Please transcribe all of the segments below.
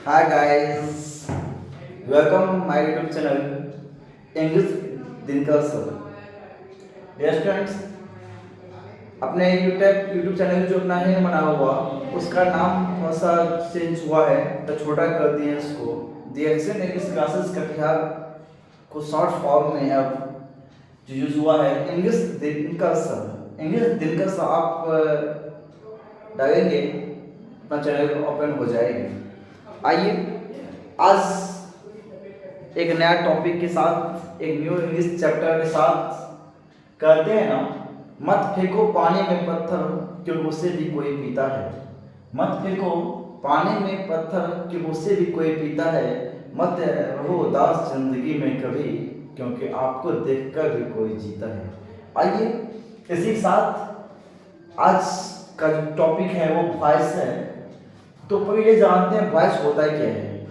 Hi guys, welcome my YouTube channel English Dinkar sir. Dear students, अपने YouTube channel जो अपना है बना हुआ उसका नाम थोड़ा सा चेंज हुआ है तो छोटा कर दिए उसको दी एक्शन इंग्लिश क्लासेस कटिहार को शॉर्ट फॉर्म में अब जो यूज हुआ है English Dinkar sir. English Dinkar sir आप डालेंगे अपना चैनल ओपन हो जाएगी। आइए आज एक नया टॉपिक के साथ एक न्यू इंग्लिश चैप्टर के साथ करते हैं ना। मत फेंको पानी में पत्थर क्यों उससे भी कोई पीता है। मत फेंको पानी में पत्थर क्यों उससे भी कोई पीता है। मत रहो उदास जिंदगी में कभी क्योंकि आपको देखकर भी कोई जीता है। आइए इसी के साथ आज का जो टॉपिक है वो वॉइस है। तो पहले जानते हैं वॉइस होता क्या है।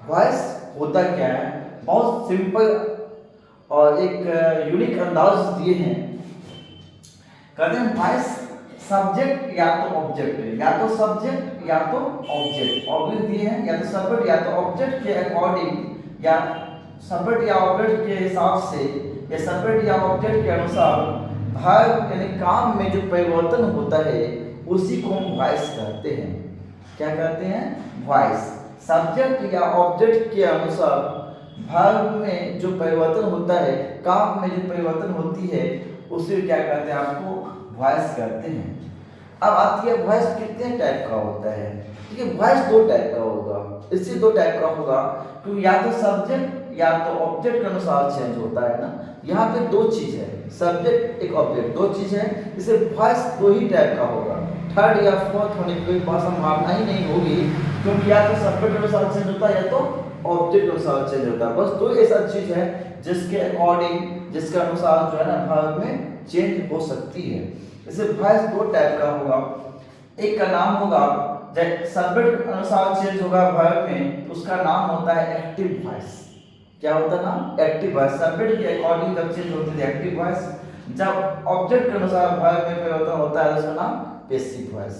वॉइस होता क्या है, बहुत सिंपल और एक यूनिक अंदाज दिए हैं। कहते हैं वॉइस सब्जेक्ट या तो ऑब्जेक्ट है, या तो सब्जेक्ट या तो ऑब्जेक्ट। ऑब्जेक्ट दिए हैं या तो सब्जेक्ट या तो ऑब्जेक्ट के अकॉर्डिंग, या सब्जेक्ट या ऑब्जेक्ट के हिसाब से, या सब्जेक्ट या ऑब्जेक्ट के अनुसार भाग यानी काम में जो परिवर्तन होता है उसी को हम वॉइस कहते हैं। क्या कहते हैं? वॉइस। सब्जेक्ट या ऑब्जेक्ट के अनुसार भाग में जो परिवर्तन होता है, काम में जो परिवर्तन होती है उसे क्या कहते हैं? आपको वॉइस कहते हैं। अब आती है वॉइस कितने टाइप का होता है। ठीक है, वॉइस दो टाइप का होगा। इससे दो टाइप का होगा तो या तो सब्जेक्ट या तो ऑब्जेक्ट के अनुसार चेंज होता है ना। यहाँ पे दो चीज है, सब्जेक्ट एक ऑब्जेक्ट, दो चीज है। इसे वॉइस दो ही टाइप का होगा। थर्ड या फोर्थ होने की कोई संभावना ही नहीं होगी, क्योंकि या तो सब्जेक्ट के अनुसार चेंज होता है या तो ऑब्जेक्ट के अनुसार चेंज होता है। बस दो ऐसा चीज है जिसके अकॉर्डिंग, जिसके अनुसार जो है ना भाग में चेंज हो सकती है। इसे वॉइस दो टाइप का होगा। एक का नाम होगा सब्जेक्ट के अनुसार चेंज होगा भाग में, तो उसका नाम होता है एक्टिव वॉइस। क्या होता है नाम? Active voice. सब्जेक्ट के अकॉर्डिंग जब चेंज होती है एक्टिव वॉइस, जब ऑब्जेक्ट के अनुसार भाग में परिवर्तन होता है उसका नाम पैसिव वॉइस।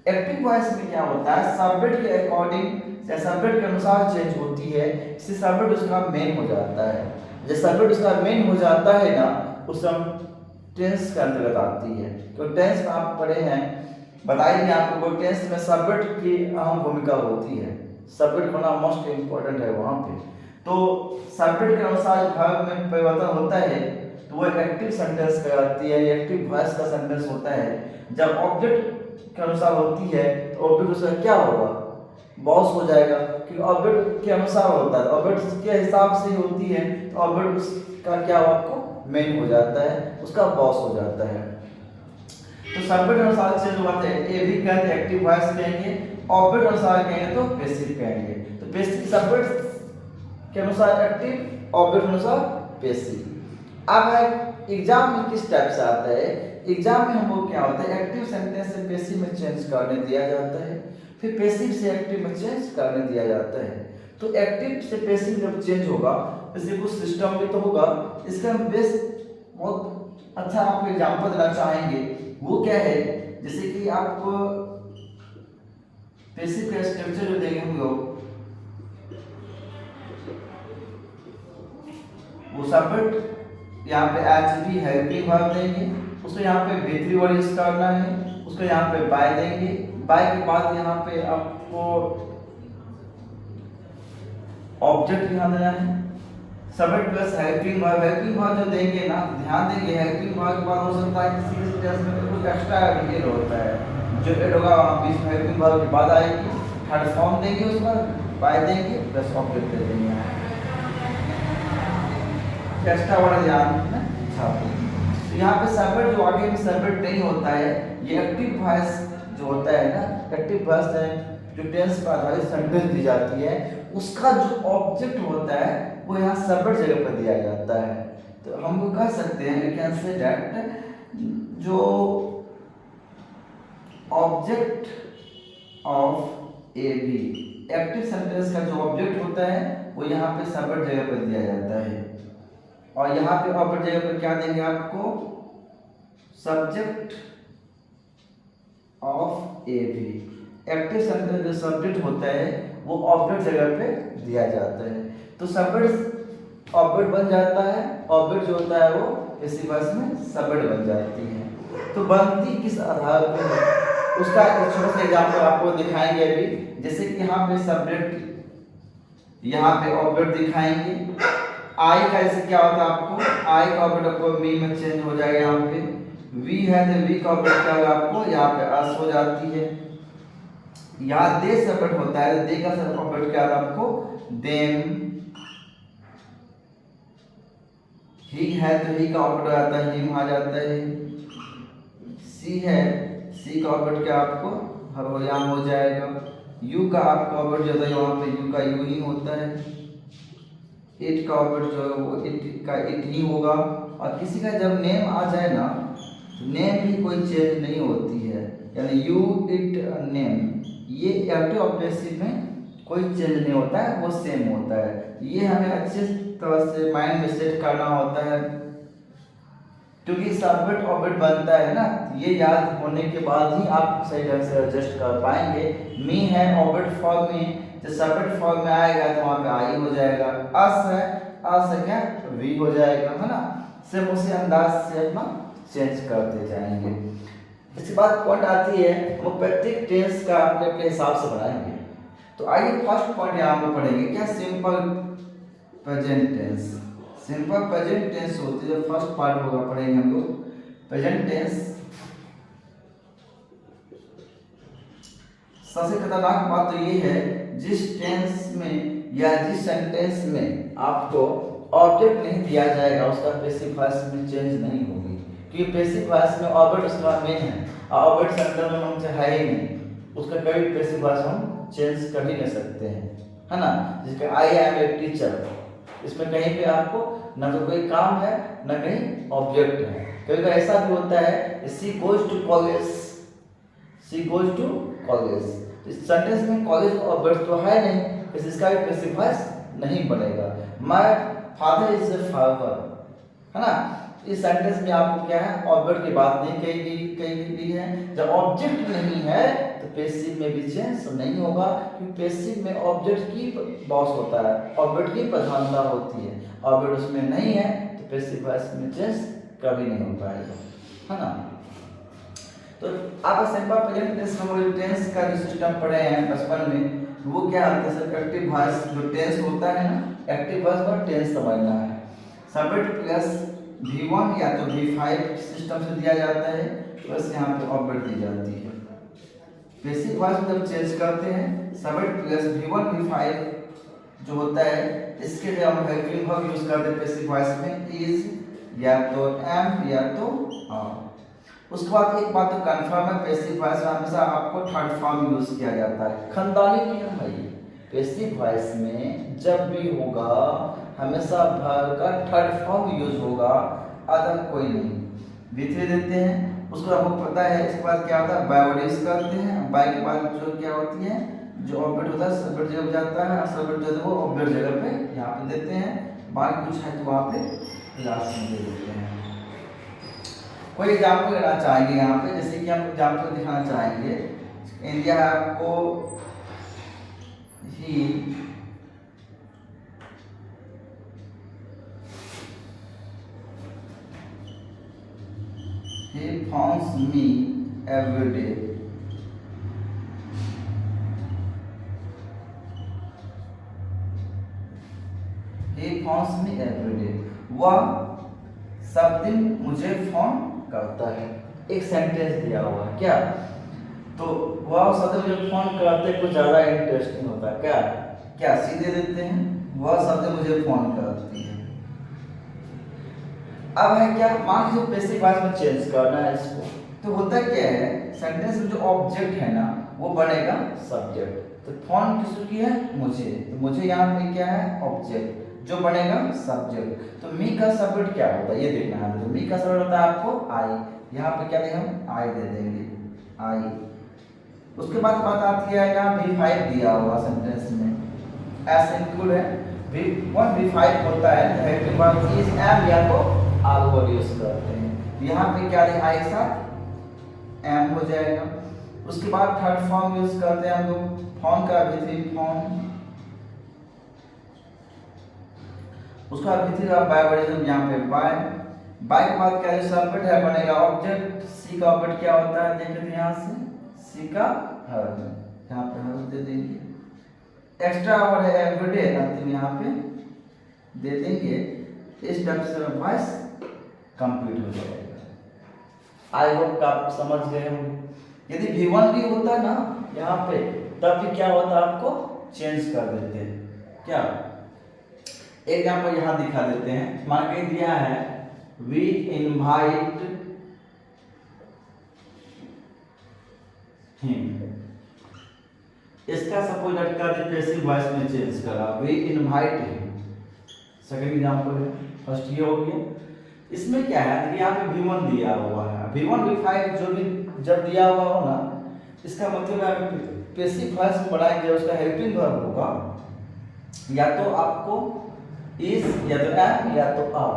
एक्टिव वॉइस में क्या होता है? सब्जेक्ट के अकॉर्डिंग या सब्जेक्ट के अनुसार चेंज होती है, इससे सब्जेक्ट उसका मेन हो जाता है। जब सब्जेक्ट उसका मेन हो जाता है ना, उस हम टेंस के अंतर्गत आती है। तो टेंस में आप पढ़े हैं, बताइए आपको टेंस में सब्जेक्ट की अहम भूमिका होती है। सब्जेक्ट होना मोस्ट इंपॉर्टेंट है वहां पे। तो सब्जेक्ट के अनुसार भाग में परिवर्तन होता है तो वो एक्टिव सेंटेंस कहलाती है, एक्टिव वॉइस का सेंटेंस होता है। जब ऑब्जेक्ट के अनुसार होती है तो ऑब्जेक्ट उसका क्या होगा? बॉस हो जाएगा, क्योंकि ऑब्जेक्ट के अनुसार होता है, ऑब्जेक्ट के हिसाब से होती है तो ऑब्जेक्ट उसका क्या हो, आपको मेन हो जाता है, उसका बॉस हो जाता है। तो सब्जेक्ट अनुसार चेंज होता है, ए भी कहेंगे एक्टिव वॉइस कहेंगे, ऑब्जेक्ट अनुसार कहेंगे तो पैसिव कहेंगे। तो पैसिव सब्जेक्ट के अनुसार एक्टिव, ऑब्जेक्ट अनुसार पैसिव। अब एग्जाम में किस टाइप से आता है? एग्जाम में हमको क्या होता है, एक्टिव सेंटेंस से पैसिव में चेंज करने दिया जाता है, फिर पैसिव से एक्टिव में चेंज करने दिया जाता है। तो एक्टिव से पैसिव जब चेंज होगा, जैसे कुछ सिस्टम भी तो होगा। इसका हम बेस बहुत अच्छा आपको एग्जांपल देना चाहेंगे। वो क्या है, जैसे कि आप पैसिव का स्ट्रक्चर जो देंगे हम लोग, वो सब्जेक्ट यहाँ पे एच बी हेल्पिंग वर्ब देंगे, उसको यहाँ पे बेहतरी वर्ड यूज करना है, उसको यहाँ पे बाय देंगे। बाय के बाद यहाँ पे आपको ऑब्जेक्ट यहाँ देना है, subject plus helping verb. Helping verb जो देंगे ना, ध्यान देंगे हेल्पिंग वर्ब के बाद हो सकता है किसी किसी टेस्ट में कुछ एक्स्ट्रा डिटेल होता है जो ऐड होगा बीच में, हेल्पिंग वर्ब के बाद आएगी। थर्ड फॉर्म देंगे, उसका बाय देंगे प्लस ऑब्जेक्ट दे देंगे। एक्स्ट्रा वर्ड ध्यान में छापो। तो यहाँ पे सब्जेक्ट जो आगे में सब्जेक्ट नहीं होता है, ये एक्टिव वॉइस जो होता है ना, एक्टिव वॉइस है जो टेंस पर आधारित सेंटेंस दी जाती है, उसका जो ऑब्जेक्ट होता है वो यहाँ सब्जेक्ट जगह पर दिया जाता है। तो हम लोग कह सकते हैं, वी कैन से दैट जो object of A B, active sentence का जो ऑब्जेक्ट होता है वो यहाँ पे सब्जेक्ट जगह पर दिया जाता है। और यहाँ पे ऑब्जेक्ट जगह पर क्या देंगे आपको? Subject of A B. Active sentence जो सब्जेक्ट होता है वो ऑब्जेक्ट जगह पे दिया जाता है। तो सब्जेक्ट ऑब्जेक्ट बन जाता है, ऑब्जेक्ट जो होता है वो पैसिव वॉइस में सब्जेक्ट बन जाती है। तो बनती किस आधार पर है उसका एक छोटा सा एग्जाम्पल आपको दिखाएंगे अभी। जैसे कि यहाँ पे सब्जेक्ट, यहाँ पे ऑब्जेक्ट दिखाएंगे। आई का जैसे क्या होता है आपको, आई का ऑब्जेक्ट आपको मी में चेंज हो जाएगा। यहाँ पे वी है तो वी का ऑब्जेक्ट क्या होगा आपको यहाँ पे अस हो जाती है। यहाँ दे सब्जेक्ट होता है तो दे का ऑब्जेक्ट क्या होता है आपको देम। ही है तो ही का ऑब्जेक्ट आता है हिम आ जाता है। सी है, सी का ऑब्जेक्ट क्या आपको हरयाम हो जाएगा। यू का आपका ऑब्जेक्ट जो है वहाँ पे यू का यू ही होता है। इट का ऑब्जेक्ट जो है वो इट का इट ही होगा। और किसी का जब नेम आ जाए ना तो नेम भी कोई चेंज नहीं होती है, यानी यू इट नेम ये एक्टिव और पैसिव में कोई चेंज नहीं होता है, वो सेम होता है। ये हमें अच्छे तरह से माइंड में सेट करना होता है क्योंकि सब्जेक्ट ऑब्जेक्ट बनता है ना, ये याद होने के बाद ही आप सही ढंग से एडजस्ट कर पाएंगे। मी है ऑब्जेक्ट फॉर्म में, तो सब्जेक्ट फॉर्म में आएगा तो वहाँ पे आई हो जाएगा। अस है, अस है क्या वी हो जाएगा, है ना। सिर्फ उसी अंदाज से अपना चेंज करते जाएंगे। इसके बाद पॉइंट आती है वो प्रत्येक टेंस का अपने अपने हिसाब से बनाएंगे। तो आइए फर्स्ट पॉइंट यहाँ पे पढ़ेंगे क्या, simple present tense. Simple present tense होती है, फर्स्ट पार्ट होगा पढ़ेंगे हम लोग प्रेजेंट टेंस। सबसे खतरनाक बात तो ये है जिस टेंस में या जिस सेंटेंस में आपको ऑब्जेक्ट नहीं दिया जाएगा उसका पैसिव वॉइस में चेंज नहीं होगी, क्योंकि पैसिव वॉइस में ऑब्जेक्ट उसका मेन है और ऑब्जेक्ट सेंटर में हमसे है ही नहीं, उसका कभी पैसिव वॉइस हम चेंज कर ही नहीं सकते हैं, है ना। जैसे आई एम ए टीचर, इसमें कहीं पे आपको ना तो कोई काम है ना कहीं ऑब्जेक्ट है। कभी कभी ऐसा भी होता है she goes to college, she goes to college, इस सेंटेंस में कॉलेज ऑब्जेक्ट तो है नहीं, इसका भी पैसिव वॉइस नहीं बनेगा। My father is a father, है ना। इस सेंटेंस में आपको क्या है ऑब्जेक्ट की बात नहीं कही गई है। जब ऑब्जेक्ट नहीं है तो पैसिव में भी चेंज नहीं होगा, क्योंकि पैसिव में ऑब्जेक्ट की बॉस होता है, ऑब्जेक्ट की प्रधानता होती है। ऑब्जेक्ट उसमें नहीं है तो पैसिव वॉइस में चेंज कभी नहीं हो पाएगा, है ना। तो आप सिंपल प्रेजेंट टेंस हम टेंस का जो सिस्टम पढ़े हैं बचपन में, वो क्या होता है सर एक्टिव वॉइस जो टेंस होता है ना, एक्टिव वॉइस पर टेंस समझना है। सब्जेक्ट प्लस V1 या तो V5 सिस्टम से दिया जाता है, बस यहाँ पे ऑब्जेक्ट दी जाती है। बेसिक वॉइस में जब चेंज करते हैं सब्जेक्ट प्लस V1 V5 जो होता है, इसके लिए हम हेल्पिंग वर्ब यूज करते हैं बेसिक वॉइस में, इज या तो एम या तो आर। उसके बाद एक बात तो कंफर्म है, पैसिव वॉइस में हमेशा आपको थर्ड फॉर्म यूज किया जाता है। खानदानी नियम है ये, पैसिव वॉइस में जब भी होगा हमेशा वर्ब का थर्ड फॉर्म यूज होगा, अदर कोई नहीं। V3 देते हैं, उसको आपको पता है। इसके बाद क्या होता है बाय वर्ड यूज करते हैं, बाय के बाद जो क्या होती है जो ऑब्जेक्ट होता है सब्जेक्ट जगह जाता है और सब्जेक्ट जो है वो ऑब्जेक्ट जगह पे यहाँ पे देते हैं, बाकी कुछ है तो वहाँ पे लास्ट में दे देते हैं। कोई एग्जाम्पल लेना चाहेंगे यहाँ पे, जैसे कि हम एग्जाम्पल दिखाना चाहेंगे। इंडिया है आपको he phones me every day. He phones me every day. वह सब दिन मुझे फोन करता है। एक सेंटेंस दिया हुआ है क्या, तो वह सब दिन मुझे फोन करते कुछ ज्यादा इंटरेस्टिंग होता है क्या, क्या सीधे देते हैं वह सब दिन मुझे फोन करती है। अब है क्या, मान लीजिए पैसिव वॉइस में चेंज करना है इसको, तो होता क्या है सेंटेंस में जो ऑब्जेक्ट है ना वो बनेगा सब्जेक्ट। तो फोन किसकी है मुझे, तो मुझे यहाँ पे क्या है ऑब्जेक्ट जो बनेगा सब्जेक्ट। तो मी का सब्जेक्ट क्या होता है ये देखना है। तो मी का सब्जेक्ट होता है आपको आई, यहाँ पे क्या देंगे हम आई दे देंगे आई। उसके बाद बात आती है यहाँ V5 दिया हुआ सेंटेंस में एस इंक्लूड है, V1 V5 होता है हेल्पिंग वर्ब इज एम या तो आर वर्ड यूज करते हैं। यहाँ पे क्या दें आई के साथ एम हो जाएगा। उसके बाद थर्ड फॉर्म यूज करते हैं हम लोग फॉर्म का भी फॉर्म, उसका भी बायवर्जन यहाँ पे बाय बाय के बाद क्या सब्जेक्ट है बनेगा ऑब्जेक्ट, सी का ऑब्जेक्ट क्या होता है देख लेते हैं यहाँ से, सी का हर, यहाँ पे हर दे देंगे, एक्स्ट्रा और है एवरीडे अंतिम यहाँ पे दे देंगे। इस टाइप से वॉइस कंप्लीट हो जाएगा। आई होप आप समझ गए होंगे। यदि V1 भी होता ना यहाँ पे तब भी क्या होता आपको चेंज कर देते हैं क्या। एक यहाँ पर यहाँ दिखा देते हैं, मान के दिया है वी इनवाइट हिम, इसका सपोज लटका दे पैसिव वॉइस में चेंज करा we invite him, second example है, फर्स्ट ये हो गया। इसमें क्या है कि यहाँ पे V1 दिया हुआ है, V1 V5 जो भी जब दिया हुआ हो ना, इसका मतलब है पैसिव वॉइस में बढ़ाएंगे, उसका हेल्पिंग वर्ब होगा या तो आपको इस या तो एम या तो आर,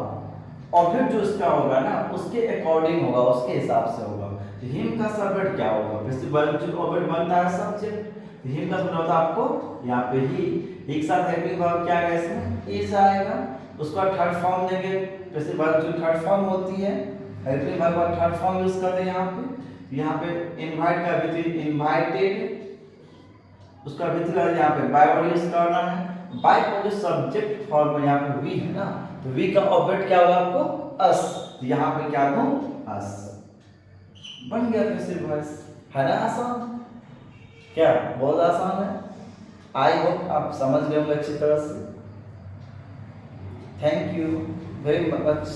ऑब्जेक्ट जो इसका होगा ना उसके अकॉर्डिंग होगा, उसके हिसाब से होगा। हिम का सब्जेक्ट क्या होगा, पैसिव वर्ब जो ऑब्जेक्ट बनता है सब्जेक्ट, हिम का सब्जेक्ट होता है आपको यहाँ पे ही, एक साथ हेल्पिंग वर्ब क्या आएगा इसमें इस आएगा, उसका थर्ड फॉर्म देंगे, पैसिव वर्ब जो थर्ड फॉर्म होती है हेल्पिंग वर्ब का थर्ड फॉर्म यूज करते हैं यहाँ पे इनवाइट का भी इनवाइटेड, उसका भी यहाँ पे बाय वर्ड यूज करना है, बाय का जो सब्जेक्ट फॉर्म में यहाँ पे वी है ना, तो वी का ऑब्जेक्ट क्या होगा आपको अस, तो यहाँ पे क्या दूं अस, बन गया पैसिव वॉइस, है ना आसान, क्या बहुत आसान है। आई होप आप समझ गए होंगे अच्छी तरह से। Thank you very much.